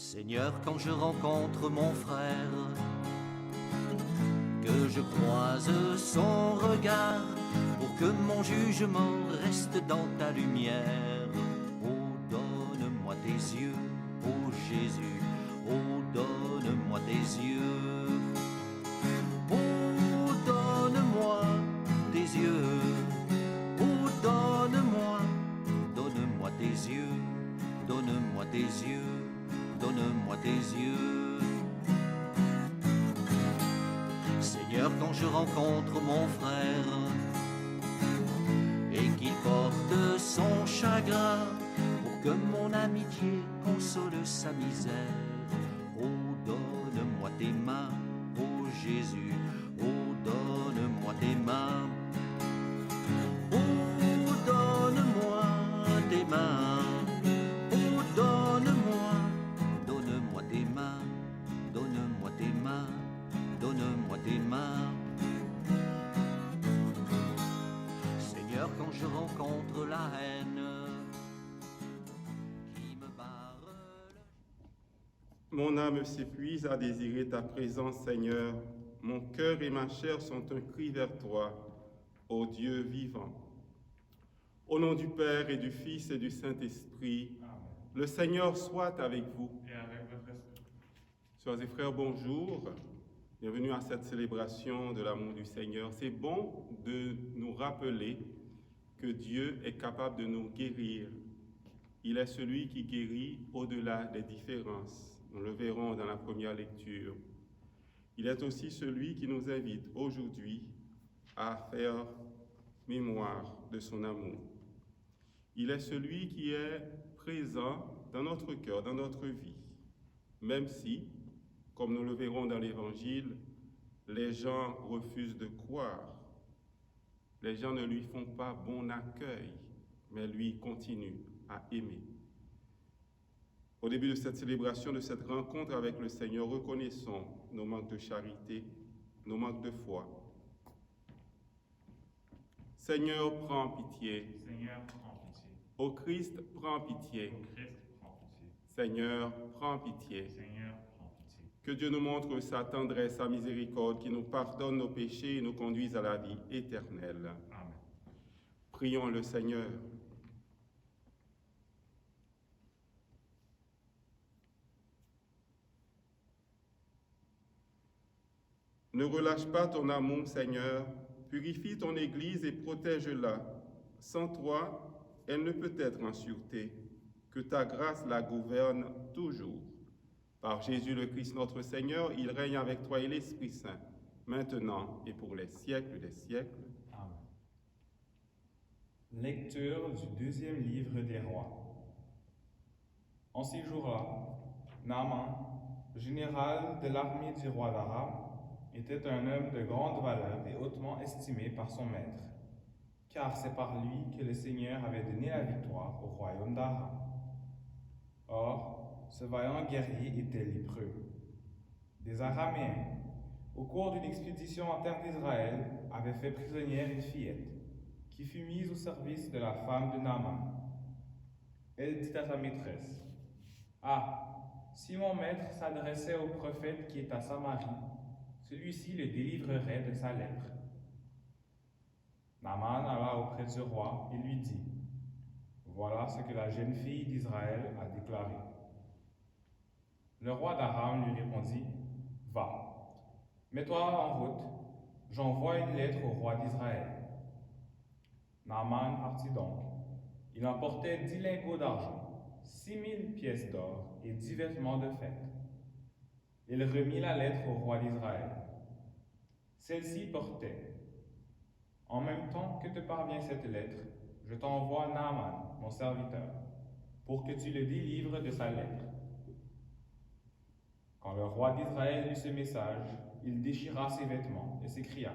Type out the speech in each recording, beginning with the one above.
Seigneur, quand je rencontre mon frère, que je croise son regard, pour que mon jugement reste dans ta lumière. Oh, donne-moi tes yeux, oh Jésus, oh, donne-moi tes yeux. Oh, donne-moi tes yeux, oh, donne-moi tes yeux, donne-moi tes yeux, donne-moi tes yeux. Seigneur, quand je rencontre mon frère et qu'il porte son chagrin, pour que mon amitié console sa misère. Oh, donne-moi tes mains, oh Jésus, oh, donne-moi tes mains. Oh, donne-moi tes mains, oh, donne-moi tes mains, donne-moi tes mains, donne-moi tes mains. Seigneur, quand je rencontre la haine qui me barre Mon âme s'épuise à désirer ta présence, Seigneur. Mon cœur et ma chair sont un cri vers toi, ô Dieu vivant. Au nom du Père et du Fils et du Saint-Esprit, le Seigneur soit avec vous. Et avec votre esprit. Sœurs et frères, bonjour. Bienvenue à cette célébration de l'amour du Seigneur. C'est bon de nous rappeler que Dieu est capable de nous guérir. Il est celui qui guérit au-delà des différences. Nous le verrons dans la première lecture. Il est aussi celui qui nous invite aujourd'hui à faire mémoire de son amour. Il est celui qui est présent dans notre cœur, dans notre vie, même si, comme nous le verrons dans l'Évangile, les gens refusent de croire. Les gens ne lui font pas bon accueil, mais lui continue à aimer. Au début de cette célébration, de cette rencontre avec le Seigneur, reconnaissons nos manques de charité, nos manques de foi. Seigneur, prends pitié. Seigneur, prends pitié. Ô Christ, prends pitié. Ô Christ, prends pitié. Seigneur, prends pitié. Seigneur, prends pitié. Que Dieu nous montre sa tendresse, sa miséricorde, qui nous pardonne nos péchés et nous conduise à la vie éternelle. Amen. Prions le Seigneur. Ne relâche pas ton amour, Seigneur. Purifie ton Église et protège-la. Sans toi, elle ne peut être en sûreté. Que ta grâce la gouverne toujours. Par Jésus le Christ notre Seigneur, il règne avec toi et l'Esprit Saint, maintenant et pour les siècles des siècles. Amen. Lecture du deuxième livre des rois. En ces jours-là, Naaman, général de l'armée du roi d'Aram, était un homme de grande valeur et hautement estimé par son maître, car c'est par lui que le Seigneur avait donné la victoire au royaume d'Aram. Or, ce vaillant guerrier était lépreux. Des Araméens, au cours d'une expédition en terre d'Israël, avaient fait prisonnière une fillette, qui fut mise au service de la femme de Naaman. Elle dit à sa maîtresse, « Ah, si mon maître s'adressait au prophète qui est à Samarie, celui-ci le délivrerait de sa lèpre. » Naaman alla auprès du roi et lui dit, « Voilà ce que la jeune fille d'Israël a déclaré. » Le roi d'Aram lui répondit, « Va, mets-toi en route, j'envoie une lettre au roi d'Israël. » Naaman partit donc. Il emportait 10 lingots d'argent, 6000 pièces d'or et 10 vêtements de fête. Il remit la lettre au roi d'Israël. Celle-ci portait, « En même temps que te parvient cette lettre, je t'envoie Naaman, mon serviteur, pour que tu le délivres de sa lèpre. » Quand le roi d'Israël lut ce message, il déchira ses vêtements et s'écria,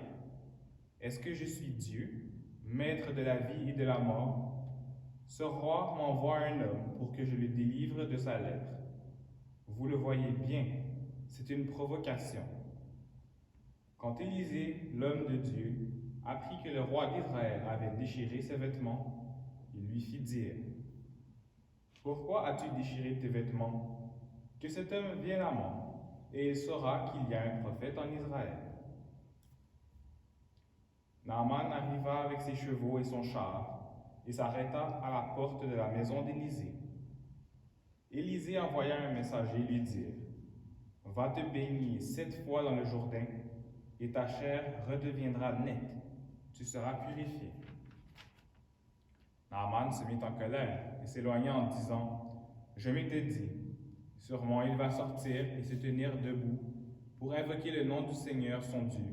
« Est-ce que je suis Dieu, maître de la vie et de la mort? Ce roi m'envoie un homme pour que je le délivre de sa lèpre. Vous le voyez bien, c'est une provocation. » Quand Élisée, l'homme de Dieu, apprit que le roi d'Israël avait déchiré ses vêtements, il lui fit dire, « Pourquoi as-tu déchiré tes vêtements? Que cet homme vienne à moi, et il saura qu'il y a un prophète en Israël. Naaman arriva avec ses chevaux et son char, et s'arrêta à la porte de la maison d'Élisée. Élisée envoya un messager lui dire, « Va te baigner 7 fois dans le Jourdain, et ta chair redeviendra nette, tu seras purifié. » Naaman se mit en colère et s'éloigna en disant, « Je m'étais dit, sûrement il va sortir et se tenir debout pour invoquer le nom du Seigneur son Dieu.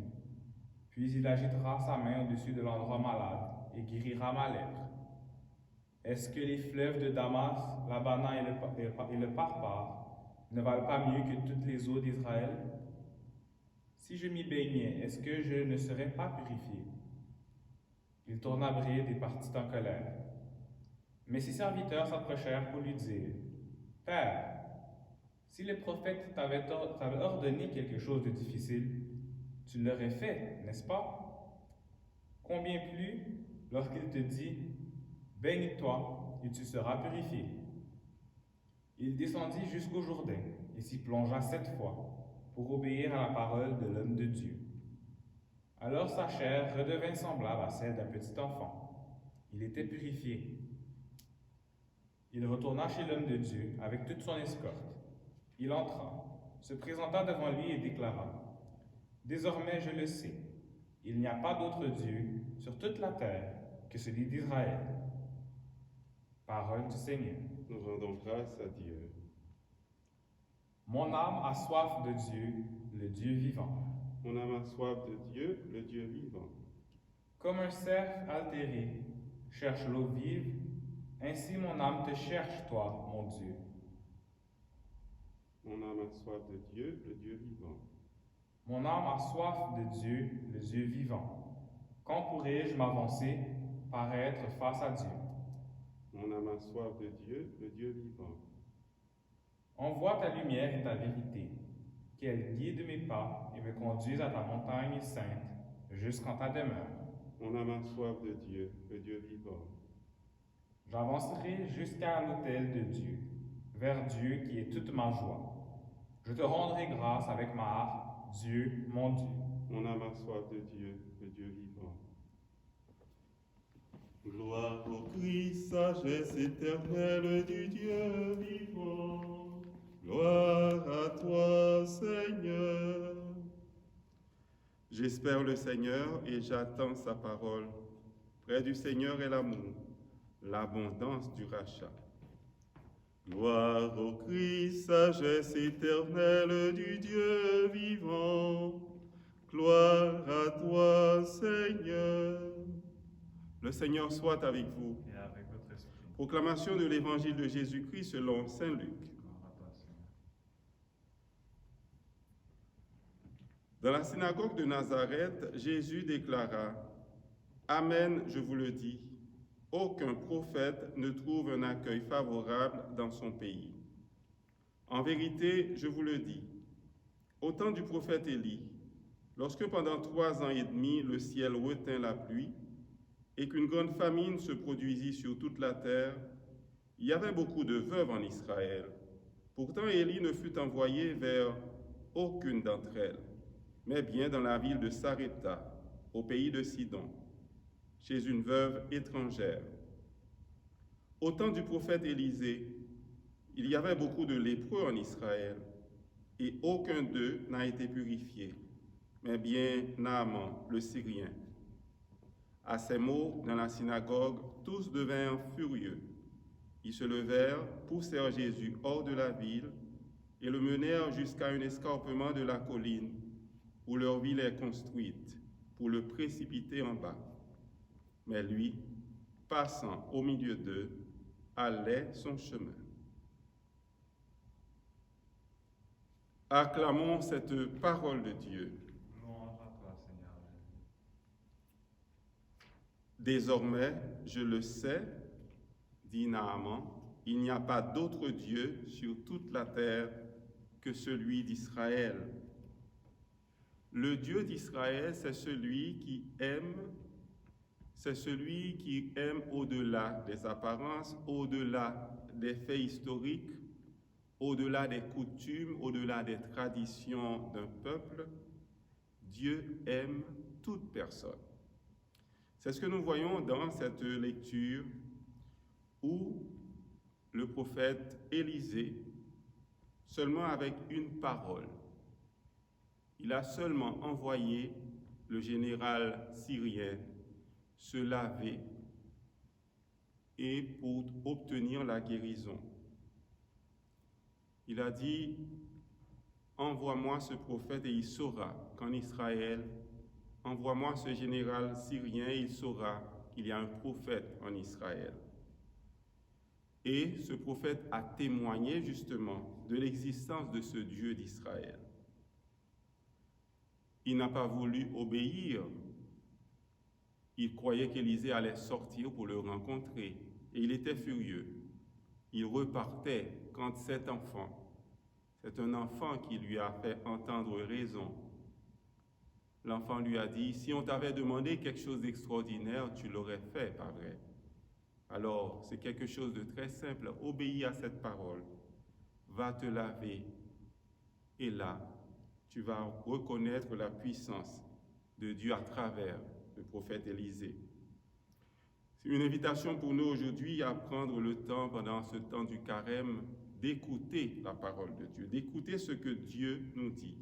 Puis il agitera sa main au-dessus de l'endroit malade et guérira ma lèpre. Est-ce que les fleuves de Damas, l'Abana et le Parpar ne valent pas mieux que toutes les eaux d'Israël? Si je m'y baignais, est-ce que je ne serais pas purifié? » Il tourna bride et partit en colère. Mais ses serviteurs s'approchèrent pour lui dire, « Père, si le prophète t'avait ordonné quelque chose de difficile, tu l'aurais fait, n'est-ce pas? Combien plus lorsqu'il te dit, « Baigne-toi et tu seras purifié. » Il descendit jusqu'au Jourdain et s'y plongea 7 fois pour obéir à la parole de l'homme de Dieu. Alors sa chair redevint semblable à celle d'un petit enfant. Il était purifié. Il retourna chez l'homme de Dieu avec toute son escorte. Il entra, se présenta devant lui et déclara, « Désormais je le sais, il n'y a pas d'autre Dieu sur toute la terre que celui d'Israël. » Parole du Seigneur. Nous rendons grâce à Dieu. Mon âme a soif de Dieu, le Dieu vivant. Mon âme a soif de Dieu, le Dieu vivant. Comme un cerf altéré cherche l'eau vive, ainsi mon âme te cherche, toi, mon Dieu. Mon âme a soif de Dieu, le Dieu vivant. Mon âme a soif de Dieu, le Dieu vivant. Quand pourrai-je m'avancer, paraître face à Dieu? Mon âme a soif de Dieu, le Dieu vivant. Envoie ta lumière et ta vérité, qu'elle guide mes pas et me conduise à ta montagne sainte, jusqu'en ta demeure. Mon âme a soif de Dieu, le Dieu vivant. J'avancerai jusqu'à l'autel de Dieu, vers Dieu qui est toute ma joie. Je te rendrai grâce avec ma harpe, Dieu, mon Dieu. Mon âme a soif de Dieu, le Dieu vivant. Gloire au Christ, sagesse éternelle du Dieu vivant. Gloire à toi, Seigneur. J'espère le Seigneur et j'attends sa parole. Près du Seigneur est l'amour, l'abondance du rachat. Gloire au Christ, sagesse éternelle du Dieu vivant. Gloire à toi, Seigneur. Le Seigneur soit avec vous. Et avec votre esprit. Proclamation de l'Évangile de Jésus-Christ selon saint Luc. Gloire à toi, Seigneur. Dans la synagogue de Nazareth, Jésus déclara, « Amen, je vous le dis, aucun prophète ne trouve un accueil favorable dans son pays. En vérité, je vous le dis, au temps du prophète Élie, lorsque pendant 3 ans et demi le ciel retint la pluie et qu'une grande famine se produisit sur toute la terre, il y avait beaucoup de veuves en Israël. Pourtant Élie ne fut envoyé vers aucune d'entre elles, mais bien dans la ville de Sarepta, au pays de Sidon, chez une veuve étrangère. Au temps du prophète Élisée, il y avait beaucoup de lépreux en Israël, et aucun d'eux n'a été purifié, mais bien Naaman, le Syrien. À ces mots, dans la synagogue, tous devinrent furieux. Ils se levèrent, poussèrent Jésus hors de la ville et le menèrent jusqu'à un escarpement de la colline où leur ville est construite, pour le précipiter en bas. Mais lui, passant au milieu d'eux, allait son chemin. Acclamons cette parole de Dieu. Louange à toi, Seigneur Jésus. Désormais, je le sais, dit Naaman, il n'y a pas d'autre Dieu sur toute la terre que celui d'Israël. Le Dieu d'Israël, c'est celui qui aime au-delà des apparences, au-delà des faits historiques, au-delà des coutumes, au-delà des traditions d'un peuple, Dieu aime toute personne. C'est ce que nous voyons dans cette lecture où le prophète Élisée, seulement avec une parole, il a seulement envoyé le général syrien se laver et pour obtenir la guérison. Il a dit, envoie-moi ce prophète et il saura qu'en Israël, envoie-moi ce général syrien et il saura qu'il y a un prophète en Israël. Et ce prophète a témoigné justement de l'existence de ce Dieu d'Israël. Il n'a pas voulu obéir. Il croyait qu'Élisée allait sortir pour le rencontrer et il était furieux. Il repartait quand cet enfant, c'est un enfant qui lui a fait entendre raison. L'enfant lui a dit, si on t'avait demandé quelque chose d'extraordinaire, tu l'aurais fait, pas vrai? Alors, c'est quelque chose de très simple, obéis à cette parole, va te laver et là, tu vas reconnaître la puissance de Dieu à travers le prophète Élisée. C'est une invitation pour nous aujourd'hui à prendre le temps, pendant ce temps du carême, d'écouter la parole de Dieu, d'écouter ce que Dieu nous dit.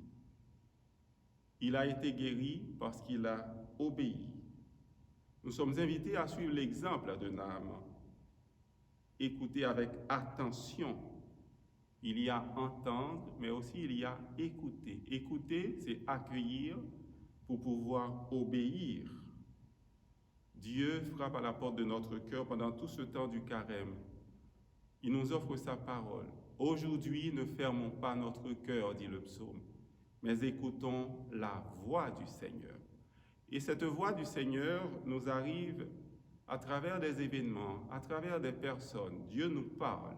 Il a été guéri parce qu'il a obéi. Nous sommes invités à suivre l'exemple de Naaman. Écouter avec attention. Il y a entendre, mais aussi il y a écouter. Écouter, c'est accueillir pour pouvoir obéir. Dieu frappe à la porte de notre cœur pendant tout ce temps du carême. Il nous offre sa parole. Aujourd'hui, ne fermons pas notre cœur, dit le psaume, mais écoutons la voix du Seigneur. Et cette voix du Seigneur nous arrive à travers des événements, à travers des personnes. Dieu nous parle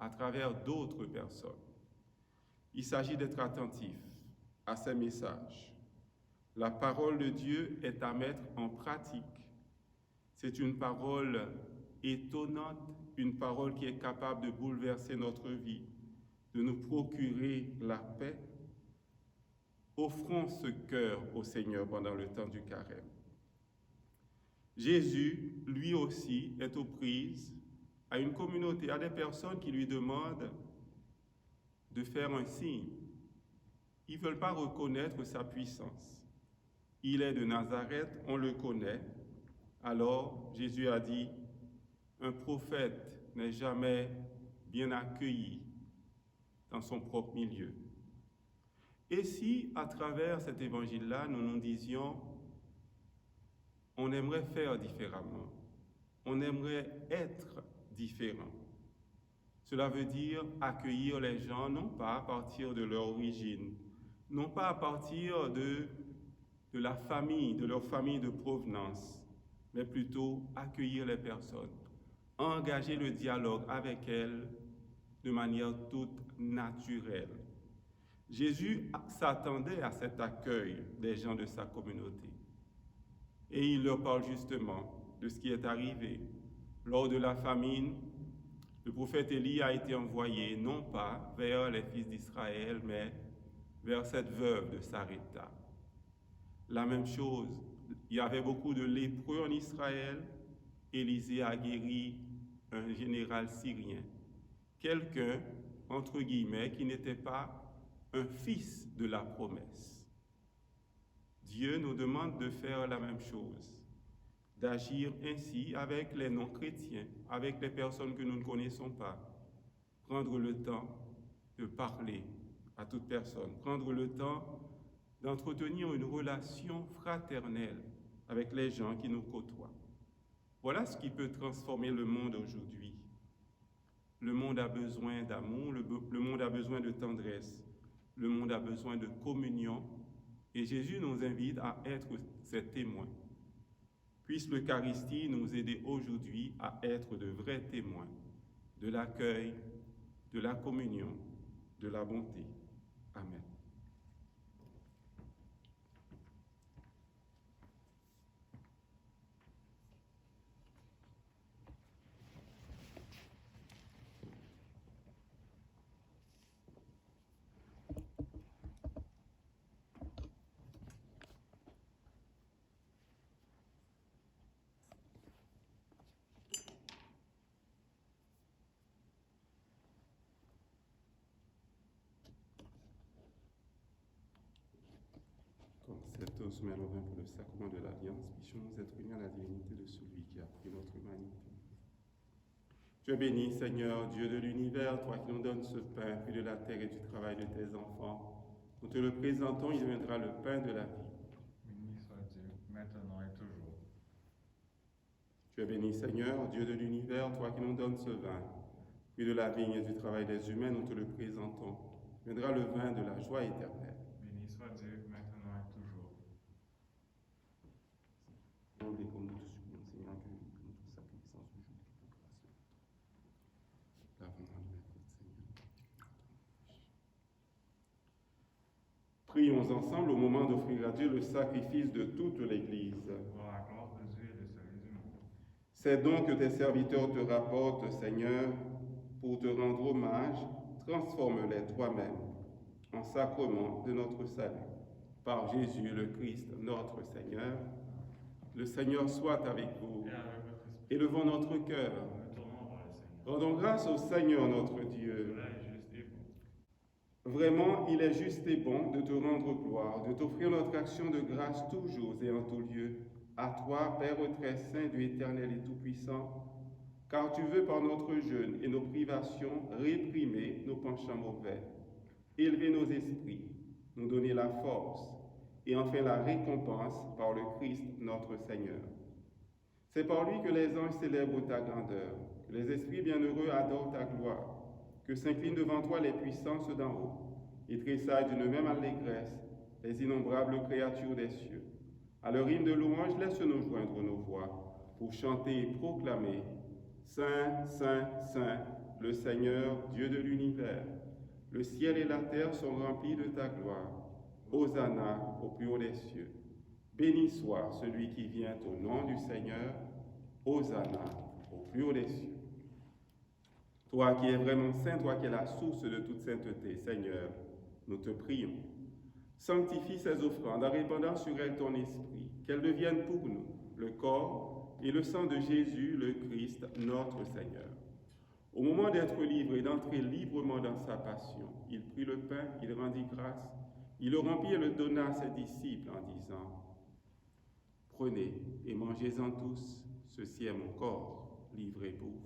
à travers d'autres personnes. Il s'agit d'être attentif à ces messages. La parole de Dieu est à mettre en pratique. C'est une parole étonnante, une parole qui est capable de bouleverser notre vie, de nous procurer la paix. Offrons ce cœur au Seigneur pendant le temps du carême. Jésus, lui aussi, est aux prises à une communauté, à des personnes qui lui demandent de faire un signe. Ils ne veulent pas reconnaître sa puissance. Il est de Nazareth, on le connaît. Alors Jésus a dit, un prophète n'est jamais bien accueilli dans son propre milieu. Et si, à travers cet évangile-là, nous nous disions, on aimerait faire différemment, on aimerait être différent. Cela veut dire accueillir les gens, non pas à partir de leur origine, non pas à partir de la famille, de leur famille de provenance, mais plutôt accueillir les personnes, engager le dialogue avec elles de manière toute naturelle. Jésus s'attendait à cet accueil des gens de sa communauté. Et il leur parle justement de ce qui est arrivé. Lors de la famine, le prophète Élie a été envoyé non pas vers les fils d'Israël, mais vers cette veuve de Sarepta. La même chose, il y avait beaucoup de lépreux en Israël. Élisée a guéri un général syrien, quelqu'un, entre guillemets, qui n'était pas un fils de la promesse. Dieu nous demande de faire la même chose, d'agir ainsi avec les non-chrétiens, avec les personnes que nous ne connaissons pas. Prendre le temps de parler à toute personne, prendre le temps d'entretenir une relation fraternelle avec les gens qui nous côtoient. Voilà ce qui peut transformer le monde aujourd'hui. Le monde a besoin d'amour, le monde a besoin de tendresse, le monde a besoin de communion, et Jésus nous invite à être ses témoins. Puisse l'Eucharistie nous aider aujourd'hui à être de vrais témoins de l'accueil, de la communion, de la bonté. Amen. consommer le vin pour le sacrement de l'Alliance, puissions-nous être unis à la divinité de celui qui a pris notre humanité. Tu es béni, Seigneur, Dieu de l'univers, toi qui nous donnes ce pain, fruit de la terre et du travail de tes enfants. Nous te le présentons, il deviendra le pain de la vie. Béni soit Dieu, maintenant et toujours. Tu es béni, Seigneur, Dieu de l'univers, toi qui nous donnes ce vin, fruit de la vigne et du travail des humains, nous te le présentons. Il deviendra le vin de la joie éternelle. Béni soit Dieu, maintenant et toujours. Demandez comme nous te supplions, Seigneur, que notre sacrifice en ce jour de grâce. Lavons la main, Seigneur. Prions ensemble au moment d'offrir à Dieu le sacrifice de toute l'Église. Pour la gloire de Dieu et le salut du monde. C'est donc que tes serviteurs te rapportent, Seigneur, pour te rendre hommage, transforme-les toi-même en sacrement de notre salut. Par Jésus le Christ, notre Seigneur. Le Seigneur soit avec vous. Et avec votre esprit, Élevons notre cœur. nous tournons vers le Seigneur. Rendons grâce au Seigneur notre Dieu. Cela est juste et bon. Vraiment, il est juste et bon de te rendre gloire, de t'offrir notre action de grâce toujours et en tout lieu. À toi, Père très saint, Dieu éternel et tout-puissant, car tu veux par notre jeûne et nos privations réprimer nos penchants mauvais, élever nos esprits, nous donner la force et enfin la récompense par le Christ notre Seigneur. C'est par lui que les anges célèbrent ta grandeur, que les esprits bienheureux adorent ta gloire, que s'inclinent devant toi les puissances d'en haut et tressaillent d'une même allégresse les innombrables créatures des cieux. À leur hymne de louange, laisse-nous joindre nos voix pour chanter et proclamer Saint, Saint, Saint, le Seigneur, Dieu de l'univers. Le ciel et la terre sont remplis de ta gloire. Hosanna au plus haut des cieux. Béni soit celui qui vient au nom du Seigneur. Hosanna au plus haut des cieux. Toi qui es vraiment saint, toi qui es la source de toute sainteté, Seigneur, nous te prions. Sanctifie ces offrandes en répandant sur elles ton esprit, qu'elles deviennent pour nous le corps et le sang de Jésus, le Christ, notre Seigneur. Au moment d'être libre et d'entrer librement dans sa passion, il prit le pain, il rendit grâce, il le remplit et le donna à ses disciples en disant « Prenez et mangez-en tous, ceci est mon corps, livré pour vous. »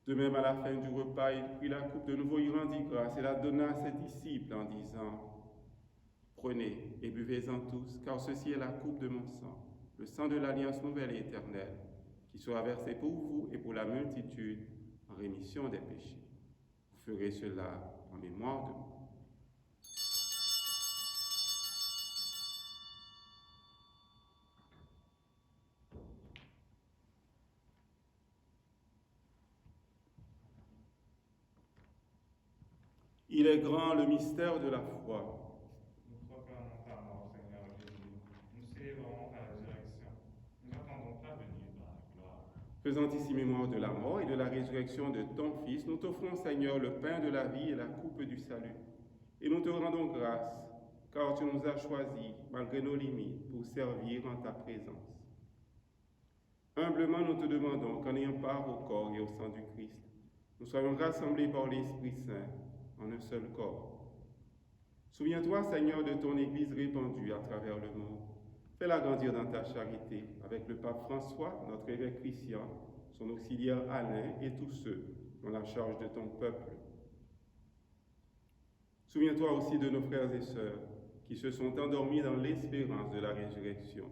De même, à la fin du repas, il prit la coupe de nouveau, il rendit grâce et la donna à ses disciples en disant « Prenez et buvez-en tous, car ceci est la coupe de mon sang, le sang de l'alliance nouvelle et éternelle, qui sera versé pour vous et pour la multitude en rémission des péchés. Vous ferez cela en mémoire de moi. » Il est grand le mystère de la foi. Nous proclamons ta mort, Seigneur Jésus. Nous célébrons ta résurrection. Nous attendons ta venue dans la gloire. Faisant ici mémoire de la mort et de la résurrection de ton Fils, nous t'offrons, Seigneur, le pain de la vie et la coupe du salut. Et nous te rendons grâce, car tu nous as choisis, malgré nos limites, pour servir en ta présence. Humblement, nous te demandons qu'en ayant part au corps et au sang du Christ, nous soyons rassemblés par l'Esprit Saint en un seul corps. Souviens-toi, Seigneur, de ton Église répandue à travers le monde. Fais-la grandir dans ta charité, avec le pape François, notre évêque Christian, son auxiliaire Alain et tous ceux qui ont la charge de ton peuple. Souviens-toi aussi de nos frères et sœurs qui se sont endormis dans l'espérance de la résurrection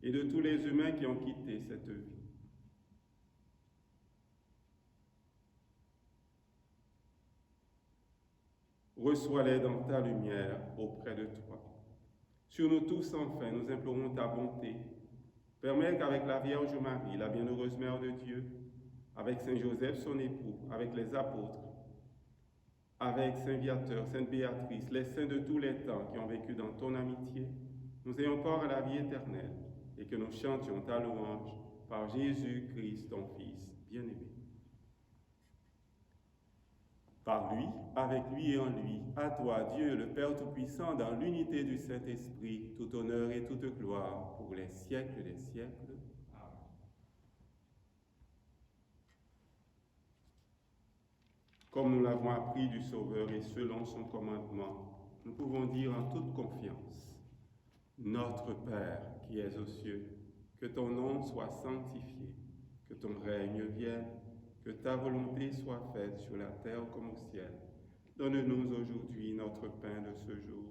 et de tous les humains qui ont quitté cette vie. Reçois-les dans ta lumière auprès de toi. Sur nous tous, enfin, nous implorons ta bonté. Permets qu'avec la Vierge Marie, la bienheureuse Mère de Dieu, avec Saint Joseph, son époux, avec les apôtres, avec Saint Viateur, Sainte Béatrice, les saints de tous les temps qui ont vécu dans ton amitié, nous ayons part à la vie éternelle et que nous chantions ta louange par Jésus-Christ, ton Fils bien-aimé. Par lui, avec lui et en lui, à toi, Dieu, le Père Tout-Puissant, dans l'unité du Saint-Esprit, tout honneur et toute gloire pour les siècles des siècles. Amen. Comme nous l'avons appris du Sauveur et selon son commandement, nous pouvons dire en toute confiance, Notre Père qui es aux cieux, que ton nom soit sanctifié, que ton règne vienne, que ta volonté soit faite sur la terre comme au ciel. Donne-nous aujourd'hui notre pain de ce jour.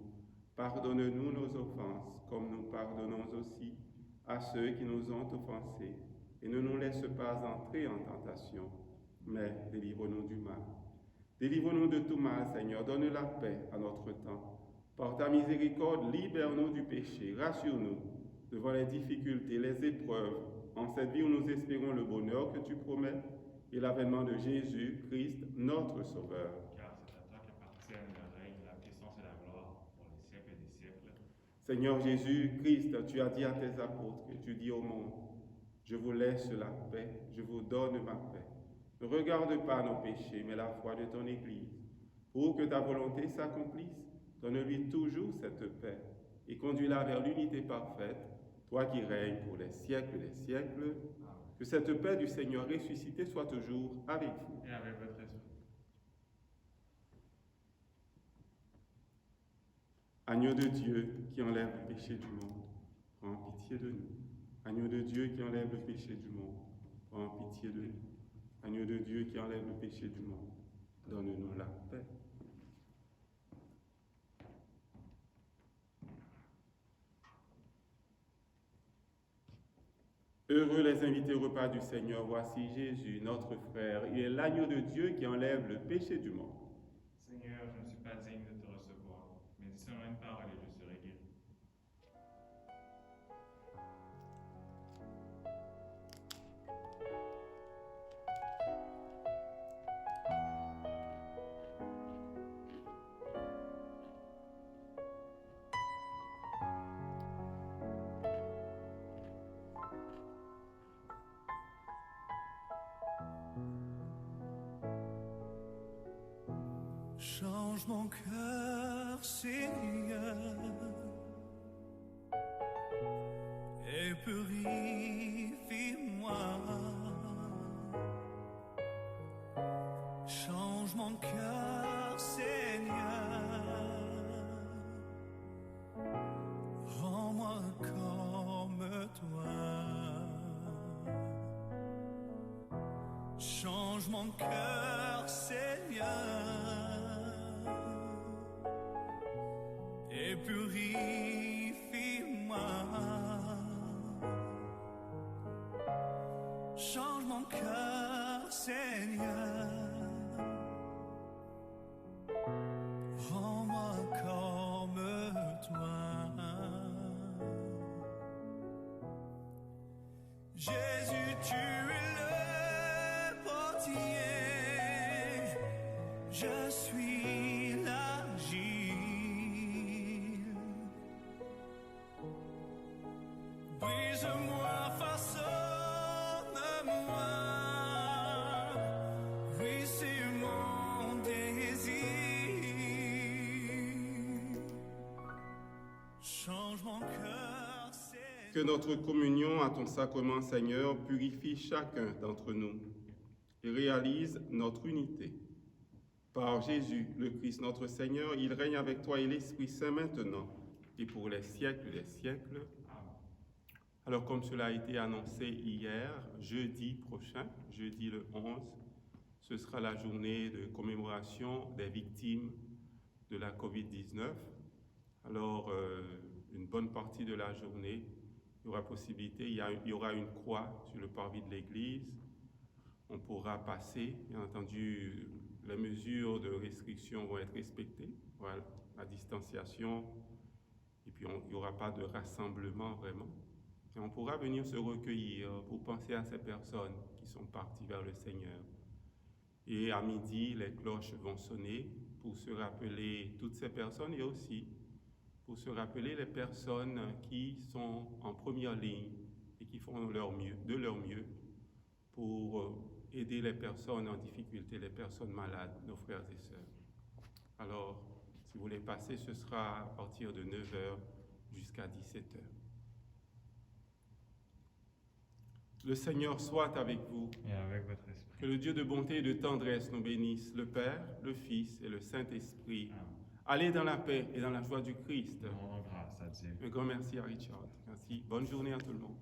Pardonne-nous nos offenses, comme nous pardonnons aussi à ceux qui nous ont offensés. Et ne nous laisse pas entrer en tentation, mais délivre-nous du mal. Délivre-nous de tout mal, Seigneur. Donne la paix à notre temps. Par ta miséricorde, libère-nous du péché. Rassure-nous devant les difficultés, les épreuves, en cette vie où nous espérons le bonheur que tu promets et l'avènement de Jésus-Christ, notre Sauveur. Car c'est à toi qu'appartiennent le règne, la puissance et la gloire pour les siècles des siècles. Seigneur Jésus-Christ, tu as dit à tes apôtres et tu dis au monde, je vous laisse la paix, je vous donne ma paix. Ne regarde pas nos péchés, mais la foi de ton Église. Pour que ta volonté s'accomplisse, donne-lui toujours cette paix et conduis-la vers l'unité parfaite, toi qui règnes pour les siècles des siècles. Amen. Que cette paix du Seigneur ressuscité soit toujours avec vous. Et avec votre esprit. Agneau de Dieu qui enlève le péché du monde, prends pitié de nous. Agneau de Dieu qui enlève le péché du monde, prends pitié de nous. Agneau de Dieu qui enlève le péché du monde, donne-nous la paix. Heureux les invités au repas du Seigneur, voici Jésus, notre frère. Il est l'agneau de Dieu qui enlève le péché du monde. Seigneur, je ne suis pas digne de te recevoir, mais dis seulement une parole et je serai guéri. Change mon cœur, Seigneur, et purifie-moi. Change mon cœur, Seigneur, rends-moi comme toi. Change mon cœur, Seigneur, et purifie-moi. Change mon cœur, Seigneur, rends-moi comme toi. Jésus, tu es le portier, je suis l'argile. Brise-moi, façonne-moi, oui, c'est mon désir. Change mon cœur, Que notre communion à ton sacrement, Seigneur, purifie chacun d'entre nous et réalise notre unité. Par Jésus, le Christ, notre Seigneur, il règne avec toi et l'Esprit Saint maintenant et pour les siècles des siècles. Amen. Alors, comme cela a été annoncé hier, jeudi prochain, jeudi le 11, ce sera la journée de commémoration des victimes de la COVID-19. Alors, une bonne partie de la journée, il y aura possibilité, il y aura une croix sur le parvis de l'église. On pourra passer, bien entendu, les mesures de restriction vont être respectées, voilà, la distanciation, et puis il n'y aura pas de rassemblement vraiment. Et on pourra venir se recueillir pour penser à ces personnes qui sont parties vers le Seigneur. Et à midi, les cloches vont sonner pour se rappeler toutes ces personnes et aussi pour se rappeler les personnes qui sont en première ligne et qui font de leur mieux pour aider les personnes en difficulté, les personnes malades, nos frères et sœurs. Alors, si vous voulez passer, ce sera à partir de 9h jusqu'à 17h. Le Seigneur soit avec vous. Et avec votre esprit. Que le Dieu de bonté et de tendresse nous bénisse, le Père, le Fils et le Saint-Esprit. Amen. Allez dans la paix et dans la joie du Christ. Rendons grâce à Dieu. Un grand merci à Richard. Merci. Bonne journée à tout le monde.